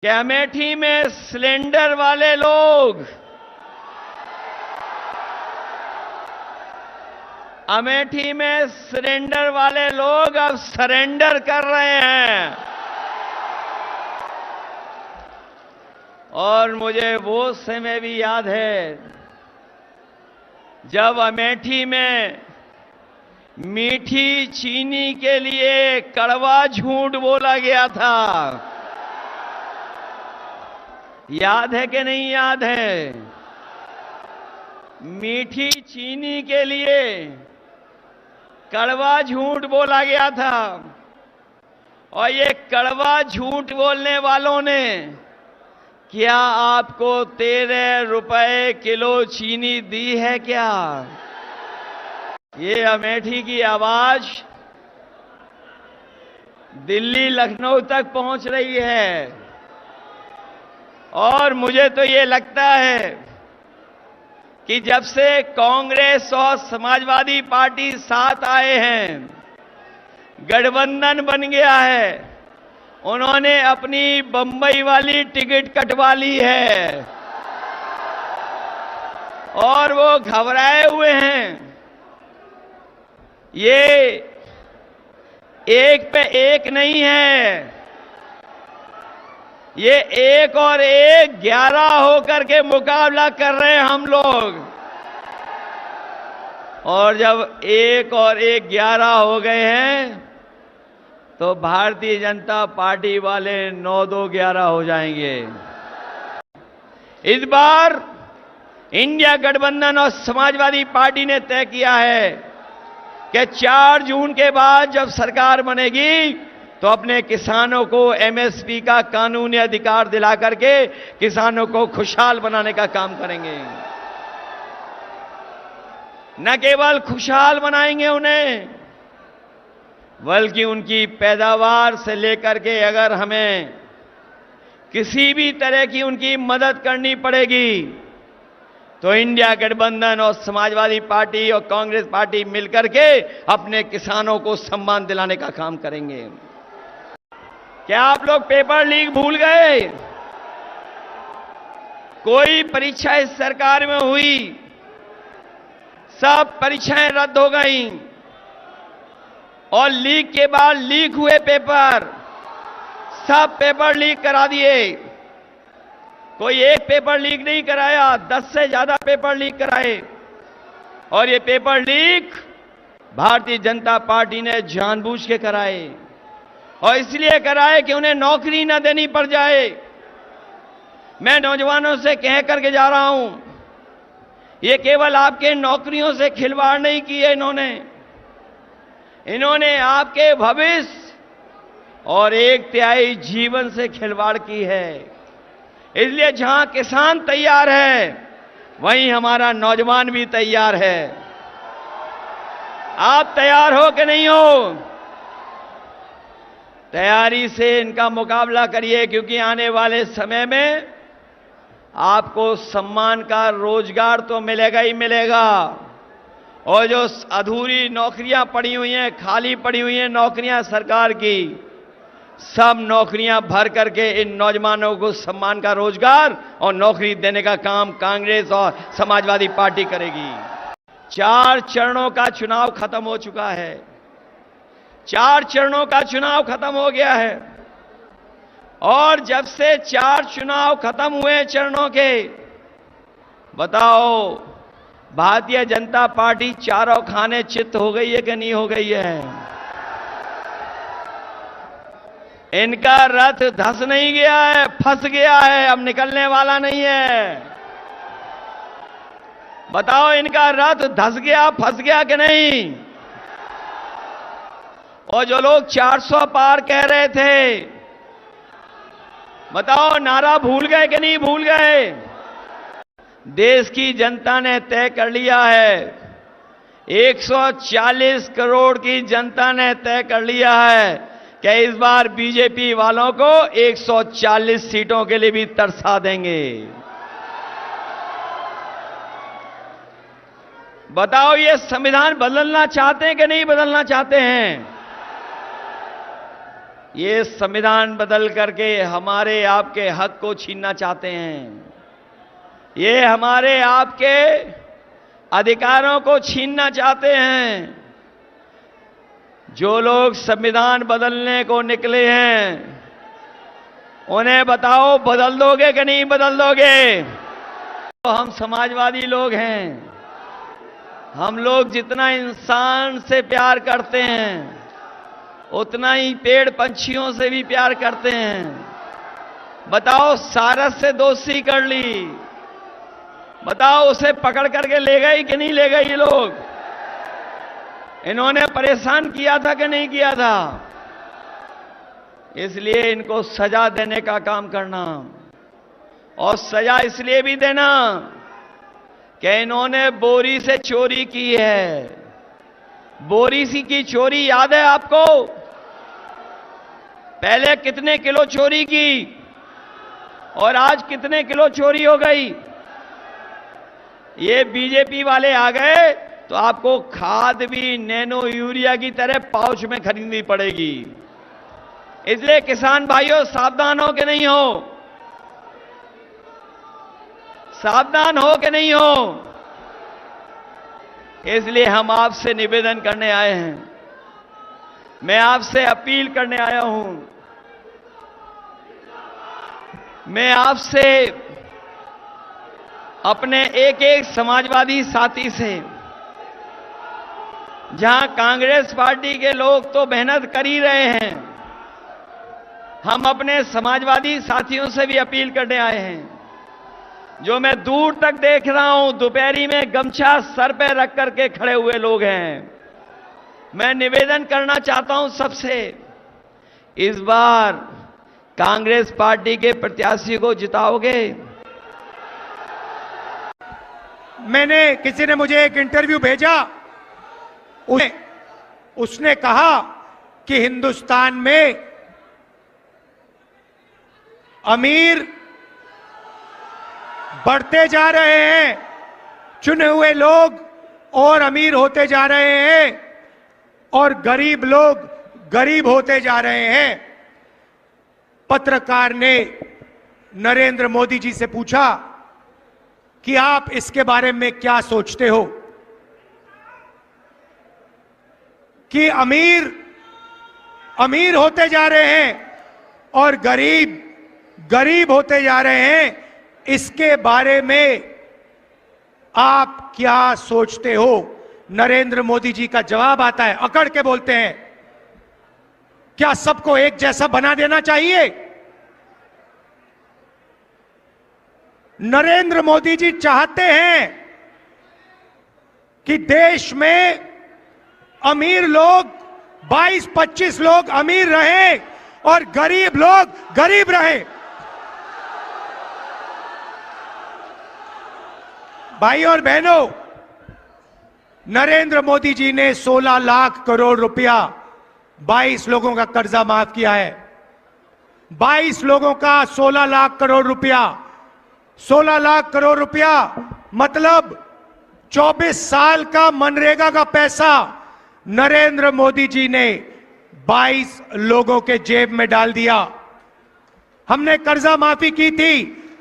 कि अमेठी में सिलेंडर वाले लोग, अमेठी में सिलेंडर वाले लोग अब सरेंडर कर रहे हैं। और मुझे वो समय भी याद है जब अमेठी में मीठी चीनी के लिए कड़वा झूठ बोला गया था। याद है कि नहीं याद है? मीठी चीनी के लिए कड़वा झूठ बोला गया था। और ये कड़वा झूठ बोलने वालों ने क्या आपको 13 रुपए किलो चीनी दी है क्या? ये अमेठी की आवाज दिल्ली लखनऊ तक पहुंच रही है। और मुझे तो ये लगता है कि जब से कांग्रेस और समाजवादी पार्टी साथ आए हैं, गठबंधन बन गया है, उन्होंने अपनी बंबई वाली टिकट कटवा ली है और वो घबराए हुए हैं। ये एक पे एक नहीं है, ये एक और एक 11 होकर के मुकाबला कर रहे हैं हम लोग। और जब एक और एक 11 हो गए हैं तो भारतीय जनता पार्टी वाले 9-2-11 हो जाएंगे। इस बार इंडिया गठबंधन और समाजवादी पार्टी ने तय किया है कि 4 जून के बाद जब सरकार बनेगी तो अपने किसानों को एमएसपी का कानूनी अधिकार दिला करके किसानों को खुशहाल बनाने का काम करेंगे। न केवल खुशहाल बनाएंगे उन्हें, बल्कि उनकी पैदावार से लेकर के अगर हमें किसी भी तरह की उनकी मदद करनी पड़ेगी तो इंडिया गठबंधन और समाजवादी पार्टी और कांग्रेस पार्टी मिलकर के अपने किसानों को सम्मान दिलाने का काम करेंगे। क्या आप लोग पेपर लीक भूल गए? कोई परीक्षा इस सरकार में हुई? सब परीक्षाएं रद्द हो गई और लीक के बाद लीक हुए पेपर, सब पेपर लीक करा दिए। कोई एक पेपर लीक नहीं कराया, 10 से ज्यादा पेपर लीक कराए। और ये paper leak Bharatiya Janata party ने जानबूझ के कराए और इसलिए कराए कि उन्हें नौकरी न देनी पड़ जाए। मैं नौजवानों से कह करके जा रहा हूं, ये केवल आपके नौकरियों से खिलवाड़ नहीं की है, इन्होंने आपके भविष्य और 1/3 जीवन से खिलवाड़ की है। इसलिए जहां किसान तैयार है वहीं हमारा नौजवान भी तैयार है। आप तैयार हो कि नहीं हो? तैयारी से इनका मुकाबला करिए, क्योंकि आने वाले समय में आपको सम्मान का रोजगार तो मिलेगा ही मिलेगा। और जो अधूरी नौकरियां पड़ी हुई हैं, खाली पड़ी हुई हैं नौकरियां सरकार की, सब नौकरियां भर करके इन नौजवानों को सम्मान का रोजगार और नौकरी देने का काम कांग्रेस और समाजवादी पार्टी करेगी। 4 चरणों का चुनाव खत्म हो चुका है, 4 चरणों का चुनाव खत्म हो गया है। और जब से 4 चुनाव खत्म हुए चरणों के, बताओ भारतीय जनता पार्टी चारों खाने चित्त हो गई है कि नहीं हो गई है? इनका रथ धंस नहीं गया है, फंस गया है, अब निकलने वाला नहीं है। बताओ इनका रथ धंस गया, फंस गया कि नहीं? और जो लोग 400 पार कह रहे थे, बताओ नारा भूल गए कि नहीं भूल गए? देश की जनता ने तय कर लिया है, 140 करोड़ की जनता ने तय कर लिया है कि इस बार बीजेपी वालों को 140 सीटों के लिए भी तरसा देंगे। बताओ ये संविधान बदलना चाहते हैं कि नहीं बदलना चाहते हैं? ये संविधान बदल करके हमारे आपके हक को छीनना चाहते हैं। ये हमारे आपके अधिकारों को छीनना चाहते हैं। जो लोग संविधान बदलने को निकले हैं, उन्हें बताओ बदल दोगे कि नहीं बदल दोगे? तो हम समाजवादी लोग हैं। हम लोग जितना इंसान से प्यार करते हैं, उतना ही पेड़ पंछियों से भी प्यार करते हैं। बताओ, सारस से दोस्ती कर ली, बताओ उसे पकड़ करके ले गए कि नहीं ले गए? ये लोग, इन्होंने परेशान किया था कि नहीं किया था? इसलिए इनको सजा देने का काम करना, और सजा इसलिए भी देना कि इन्होंने बोरी से चोरी की है। बोरी सी की चोरी याद है आपको? पहले कितने किलो चोरी की और आज कितने किलो चोरी हो गई? ये बीजेपी वाले आ गए तो आपको खाद भी नैनो यूरिया की तरह पाउच में खरीदनी पड़ेगी। इसलिए किसान भाइयों, सावधान हो कि नहीं हो? सावधान हो कि नहीं हो? इसलिए हम आपसे निवेदन करने आए हैं, मैं आपसे अपील करने आया हूं। मैं आपसे, अपने एक एक समाजवादी साथी से, जहां कांग्रेस पार्टी के लोग तो मेहनत कर ही रहे हैं, हम अपने समाजवादी साथियों से भी अपील करने आए हैं। जो मैं दूर तक देख रहा हूं, दोपहरी में गमछा सर पे रख करके खड़े हुए लोग हैं। मैं निवेदन करना चाहता हूं सबसे, इस बार कांग्रेस पार्टी के प्रत्याशी को जिताओगे? किसी ने मुझे एक इंटरव्यू भेजा, उसने कहा कि हिंदुस्तान में अमीर बढ़ते जा रहे हैं, चुने हुए लोग और अमीर होते जा रहे हैं और गरीब लोग गरीब होते जा रहे हैं। पत्रकार ने नरेंद्र मोदी जी से पूछा कि आप इसके बारे में क्या सोचते हो कि अमीर अमीर होते जा रहे हैं और गरीब गरीब होते जा रहे हैं, इसके बारे में आप क्या सोचते हो? नरेंद्र मोदी जी का जवाब आता है, अकड़ के बोलते हैं, क्या सबको एक जैसा बना देना चाहिए? नरेंद्र मोदी जी चाहते हैं कि देश में अमीर लोग 22-25 लोग अमीर रहे और गरीब लोग गरीब रहे। भाई और बहनों, नरेंद्र मोदी जी ने 16 लाख करोड़ रुपया 22 लोगों का कर्जा माफ किया है। 22 लोगों का 16 लाख करोड़ रुपया, 16 लाख करोड़ रुपया मतलब 24 साल का मनरेगा का पैसा नरेंद्र मोदी जी ने 22 लोगों के जेब में डाल दिया। हमने कर्जा माफी की थी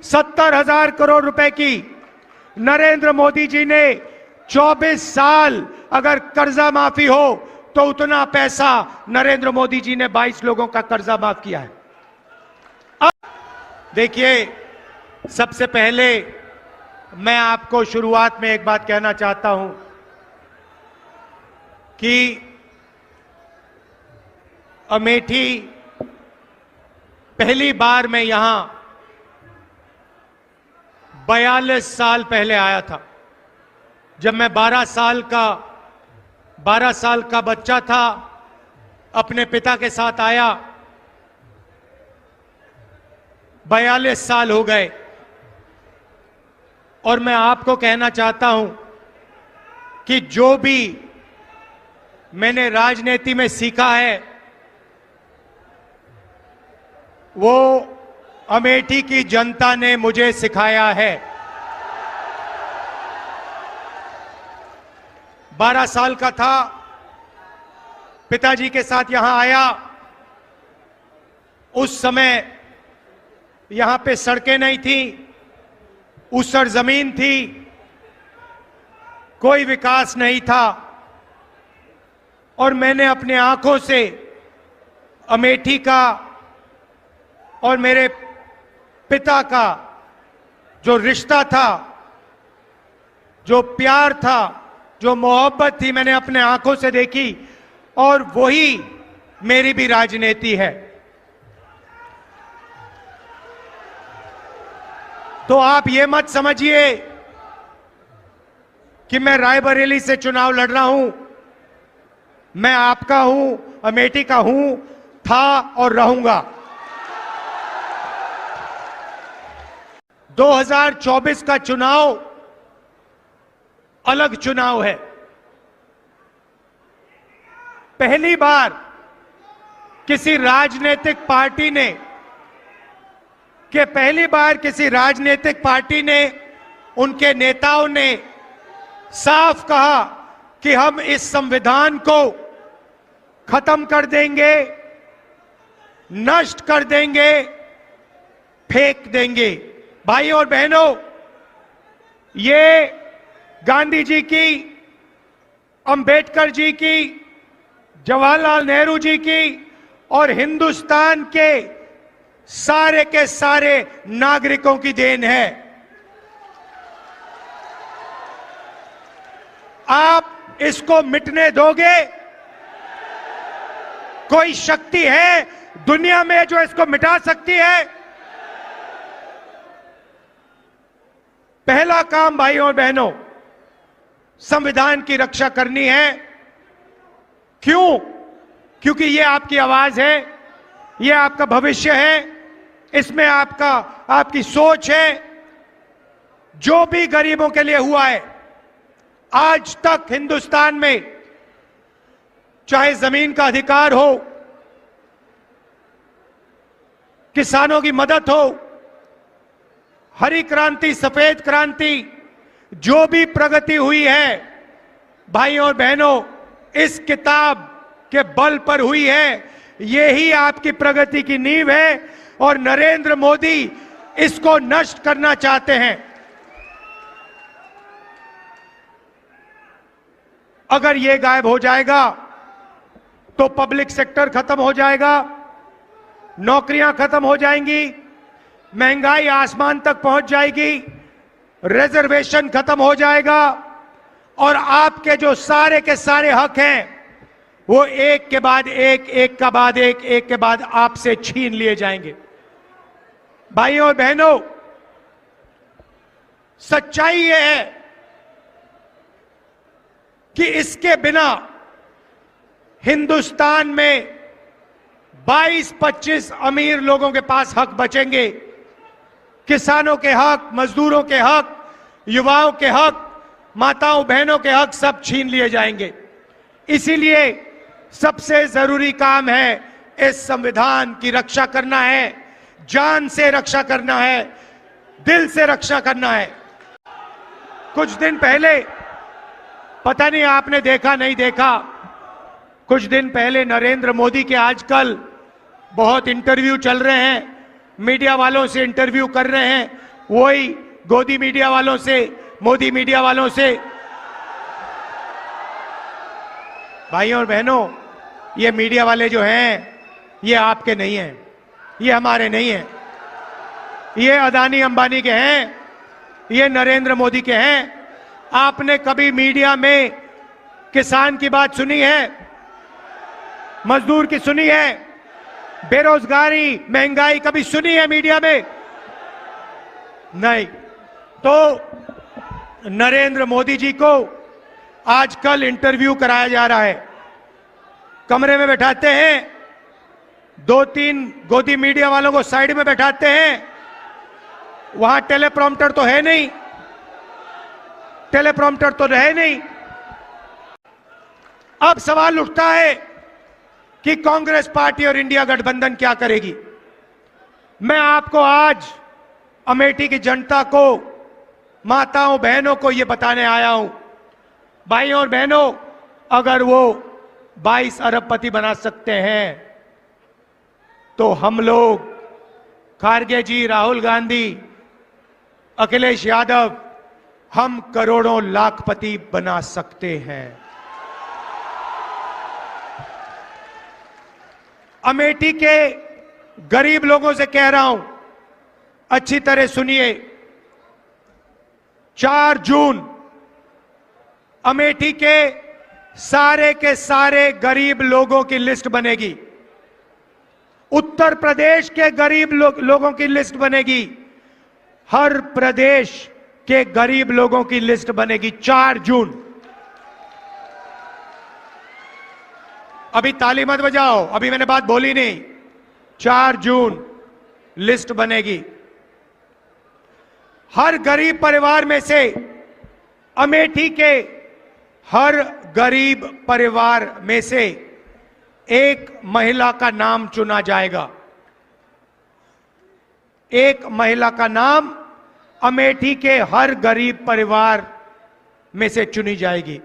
70,000 करोड़ रुपए की। नरेंद्र मोदी जी ने 24 साल अगर कर्जा माफी हो तो उतना पैसा नरेंद्र मोदी जी ने 22 लोगों का कर्जा माफ किया है। अब देखिए, सबसे पहले मैं आपको शुरुआत में एक बात कहना चाहता हूं कि अमेठी पहली बार मैं यहां 42 साल पहले आया था। जब मैं 12 साल का बच्चा था, अपने पिता के साथ आया। 42 साल हो गए और मैं आपको कहना चाहता हूं कि जो भी मैंने राजनीति में सीखा है वो अमेठी की जनता ने मुझे सिखाया है। 12 साल का था, पिताजी के साथ यहां आया उस समय यहां पे सड़कें नहीं थी, ऊसर जमीन थी, कोई विकास नहीं था। और मैंने अपने आंखों से अमेठी का और मेरे पिता का जो रिश्ता था, जो प्यार था, जो मोहब्बत थी, मैंने अपने आंखों से देखी। और वही मेरी भी राजनीति है। तो आप ये मत समझिए कि मैं रायबरेली से चुनाव लड़ रहा हूं। मैं आपका हूं, अमेठी का हूं, था और रहूंगा। 2024 का चुनाव अलग चुनाव है। पहली बार किसी राजनीतिक पार्टी ने उनके नेताओं ने साफ कहा कि हम इस संविधान को खत्म कर देंगे, नष्ट कर देंगे, फेंक देंगे। भाई और बहनों, ये गांधी जी की, अंबेडकर जी की, जवाहरलाल नेहरू जी की और हिंदुस्तान के सारे नागरिकों की देन है। आप इसको मिटने दोगे? कोई शक्ति है दुनिया में जो इसको मिटा सकती है? पहला काम भाई और बहनों, संविधान की रक्षा करनी है। क्यों? क्योंकि ये आपकी आवाज है, ये आपका भविष्य है, इसमें आपकी सोच है। जो भी गरीबों के लिए हुआ है आज तक हिंदुस्तान में, चाहे जमीन का अधिकार हो, किसानों की मदद हो, हरी क्रांति, सफेद क्रांति, जो भी प्रगति हुई है भाई और बहनों, इस किताब के बल पर हुई है। यही आपकी प्रगति की नींव है और नरेंद्र मोदी इसको नष्ट करना चाहते हैं। अगर ये गायब हो जाएगा तो पब्लिक सेक्टर खत्म हो जाएगा, नौकरियां खत्म हो जाएंगी, महंगाई आसमान तक पहुंच जाएगी, रिजर्वेशन खत्म हो जाएगा और आपके जो सारे के सारे हक हैं वो एक के बाद एक, एक के बाद एक के बाद आपसे छीन लिए जाएंगे। भाइयों और बहनों, सच्चाई ये है कि इसके बिना हिंदुस्तान में 22-25 अमीर लोगों के पास हक बचेंगे। किसानों के हक, मजदूरों के हक, युवाओं के हक, माताओं बहनों के हक सब छीन लिए जाएंगे। इसीलिए सबसे जरूरी काम है इस संविधान की रक्षा करना है, जान से रक्षा करना है, दिल से रक्षा करना है। कुछ दिन पहले, पता नहीं आपने देखा नहीं देखा, कुछ दिन पहले नरेंद्र मोदी के आजकल बहुत इंटरव्यू चल रहे हैं, मीडिया वालों से इंटरव्यू कर रहे हैं, वही गोदी मीडिया वालों से, मोदी मीडिया वालों से। भाइयों और बहनों, ये मीडिया वाले जो हैं ये आपके नहीं हैं, ये हमारे नहीं हैं, ये अदानी अंबानी के हैं, ये नरेंद्र मोदी के हैं। आपने कभी मीडिया में किसान की बात सुनी है? मजदूर की सुनी है? बेरोजगारी, महंगाई कभी सुनी है मीडिया में? नहीं। तो नरेंद्र मोदी जी को आजकल इंटरव्यू कराया जा रहा है, कमरे में बैठाते हैं, 2-3 गोदी मीडिया वालों को साइड में बैठाते हैं, वहां टेलीप्रॉम्प्टर तो है नहीं, टेलीप्रॉम्प्टर तो रहे नहीं। अब सवाल उठता है कि कांग्रेस पार्टी और इंडिया गठबंधन क्या करेगी। मैं आपको आज अमेठी की जनता को, माताओं बहनों को यह बताने आया हूं, भाइयों और बहनों, अगर वो 22 अरबपति बना सकते हैं तो हम लोग खारगे जी, राहुल गांधी, अखिलेश यादव, हम करोड़ों लाखपति बना सकते हैं। अमेठी के गरीब लोगों से कह रहा हूं, अच्छी तरह सुनिए। 4 जून अमेठी के सारे गरीब लोगों की लिस्ट बनेगी। उत्तर प्रदेश के गरीब लोगों की लिस्ट बनेगी। हर प्रदेश के गरीब लोगों की लिस्ट बनेगी 4 जून। अभी ताली मत बजाओ, अभी मैंने बात बोली नहीं। 4 जून लिस्ट बनेगी। हर गरीब परिवार में से, अमेठी के हर गरीब परिवार में से एक महिला का नाम चुना जाएगा। एक महिला का नाम अमेठी के हर गरीब परिवार में से चुनी जाएगी।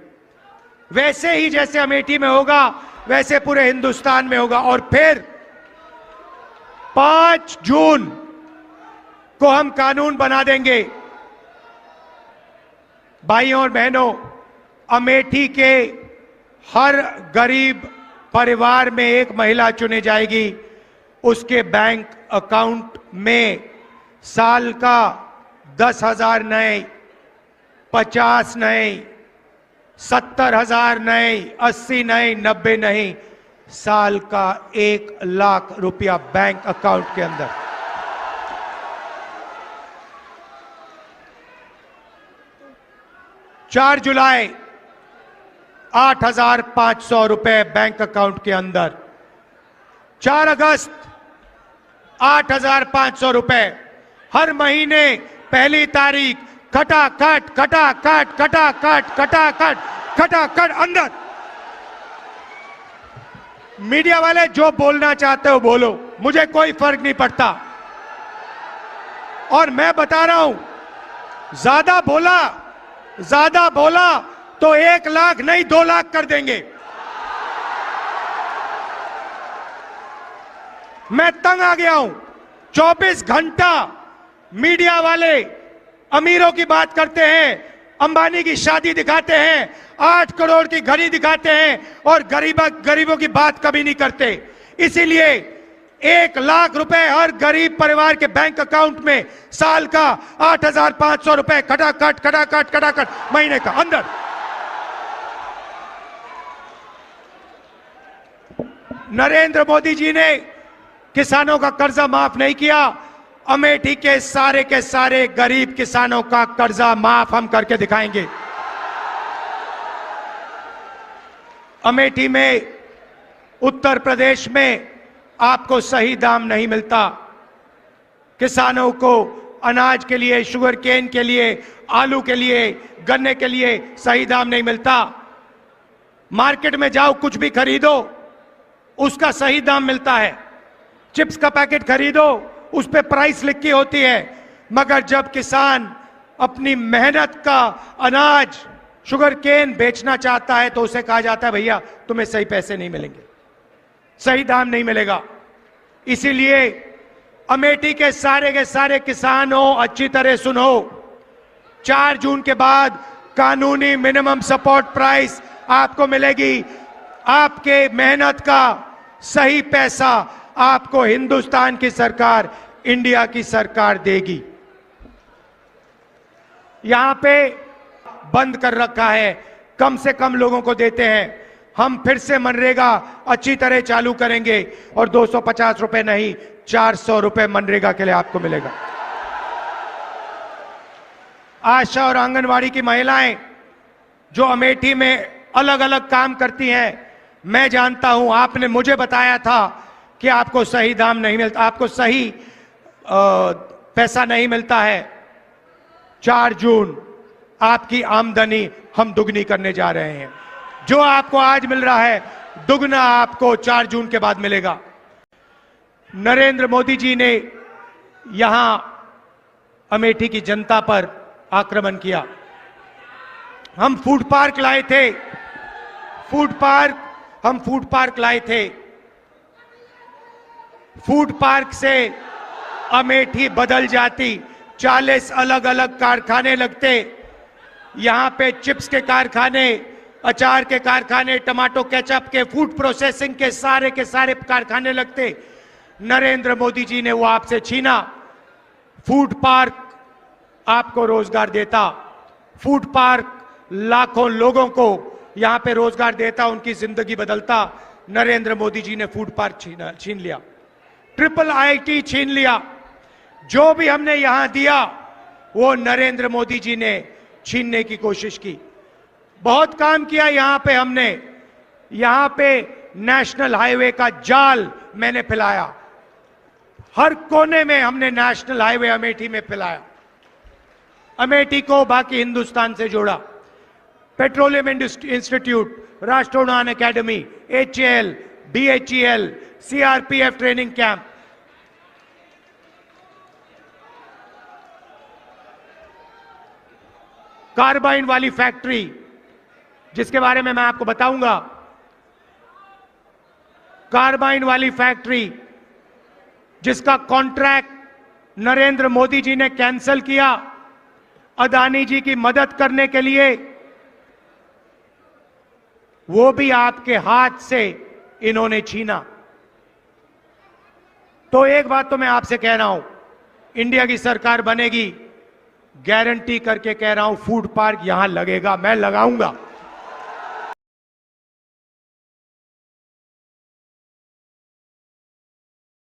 वैसे ही जैसे अमेठी में होगा, वैसे पूरे हिंदुस्तान में होगा। और फिर 5 जून को हम कानून बना देंगे। भाइयों और बहनों, अमेठी के हर गरीब परिवार में एक महिला चुनी जाएगी। उसके बैंक अकाउंट में साल का 10,000 नए, 50 नए, 70,000 नए, 80 नए, 90 नहीं, साल का 1 लाख रुपया बैंक अकाउंट के अंदर। चार जुलाई 8,500 रुपए बैंक अकाउंट के अंदर। 4 अगस्त 8,500 रुपए। हर महीने 1 तारीख खटाखट खटाखट खटाखट खटाखट खटाखट अंदर। मीडिया वाले जो बोलना चाहते हो बोलो, मुझे कोई फर्क नहीं पड़ता। और मैं बता रहा हूं, ज्यादा बोला तो 1 लाख नहीं 2 लाख कर देंगे। मैं तंग आ गया हूं। 24 घंटा मीडिया वाले अमीरों की बात करते हैं, अंबानी की शादी दिखाते हैं, 8 करोड़ की घड़ी दिखाते हैं और गरीबों की बात कभी नहीं करते। इसीलिए 1 लाख रुपए हर गरीब परिवार के बैंक अकाउंट में, साल का 8,500 रुपए खटाखट खटाखट खटाखट महीने का अंदर। नरेंद्र मोदी जी ने किसानों का कर्जा माफ नहीं किया। अमेठी के सारे गरीब किसानों का कर्जा माफ हम करके दिखाएंगे। अमेठी में, उत्तर प्रदेश में आपको सही दाम नहीं मिलता। किसानों को अनाज के लिए, शुगर केन के लिए, आलू के लिए, गन्ने के लिए सही दाम नहीं मिलता। मार्केट में जाओ, कुछ भी खरीदो, उसका सही दाम मिलता है। चिप्स का पैकेट खरीदो, उस पे प्राइस लिखी होती है। मगर जब किसान अपनी मेहनत का अनाज, शुगर केन बेचना चाहता है तो उसे कहा जाता है भैया तुम्हें सही पैसे नहीं मिलेंगे, सही दाम नहीं मिलेगा। इसीलिए अमेठी के सारे किसानों, अच्छी तरह सुनो, 4 जून के बाद कानूनी मिनिमम सपोर्ट प्राइस आपको मिलेगी। आपके मेहनत का सही पैसा आपको हिंदुस्तान की सरकार, इंडिया की सरकार देगी। यहां पे बंद कर रखा है, कम से कम लोगों को देते हैं। हम फिर से मनरेगा अच्छी तरह चालू करेंगे और 250 रुपए नहीं, 400 रुपए मनरेगा के लिए आपको मिलेगा। आशा और आंगनवाड़ी की महिलाएं जो अमेठी में अलग अलग काम करती हैं, मैं जानता हूं, आपने मुझे बताया था कि आपको सही दाम नहीं मिलता, आपको सही पैसा नहीं मिलता है। 4 जून आपकी आमदनी हम दुगनी करने जा रहे हैं। जो आपको आज मिल रहा है, दुगना आपको 4 जून के बाद मिलेगा। नरेंद्र मोदी जी ने यहां अमेठी की जनता पर आक्रमण किया। हम फूड पार्क लाए थे, हम फूड पार्क लाए थे। फूड पार्क से अमेठी बदल जाती, 40 अलग अलग कारखाने लगते, यहां पे चिप्स के कारखाने, अचार के कारखाने, टमाटो केचप के, फूड प्रोसेसिंग के सारे कारखाने लगते। नरेंद्र मोदी जी ने वो आपसे छीना। फूड पार्क आपको रोजगार देता, फूड पार्क लाखों लोगों को यहां पे रोजगार देता, उनकी जिंदगी बदलता। नरेंद्र मोदी जी ने फूड पार्क छीन लिया, ट्रिपल IIT छीन लिया। जो भी हमने यहां दिया वो नरेंद्र मोदी जी ने छीनने की कोशिश की। बहुत काम किया यहां पे हमने, यहां पे नेशनल हाईवे का जाल मैंने फैलाया, हर कोने में हमने नेशनल हाईवे अमेठी में फैलाया, अमेठी को बाकी हिंदुस्तान से जोड़ा। पेट्रोलियम इंस्टीट्यूट, राष्ट्रोड़ान academy, HAL, BHEL, CRPF training camp, carbine वाली फैक्ट्री जिसके बारे में मैं आपको बताऊंगा, कार्बाइन वाली फैक्ट्री जिसका कॉन्ट्रैक्ट नरेंद्र मोदी जी ने कैंसिल किया अदानी जी की मदद करने के लिए, वो भी आपके हाथ से इन्होंने छीना। तो एक बात तो मैं आपसे कह रहा हूं, इंडिया की सरकार बनेगी, गारंटी करके कह रहा हूं, फूड पार्क यहां लगेगा, मैं लगाऊंगा।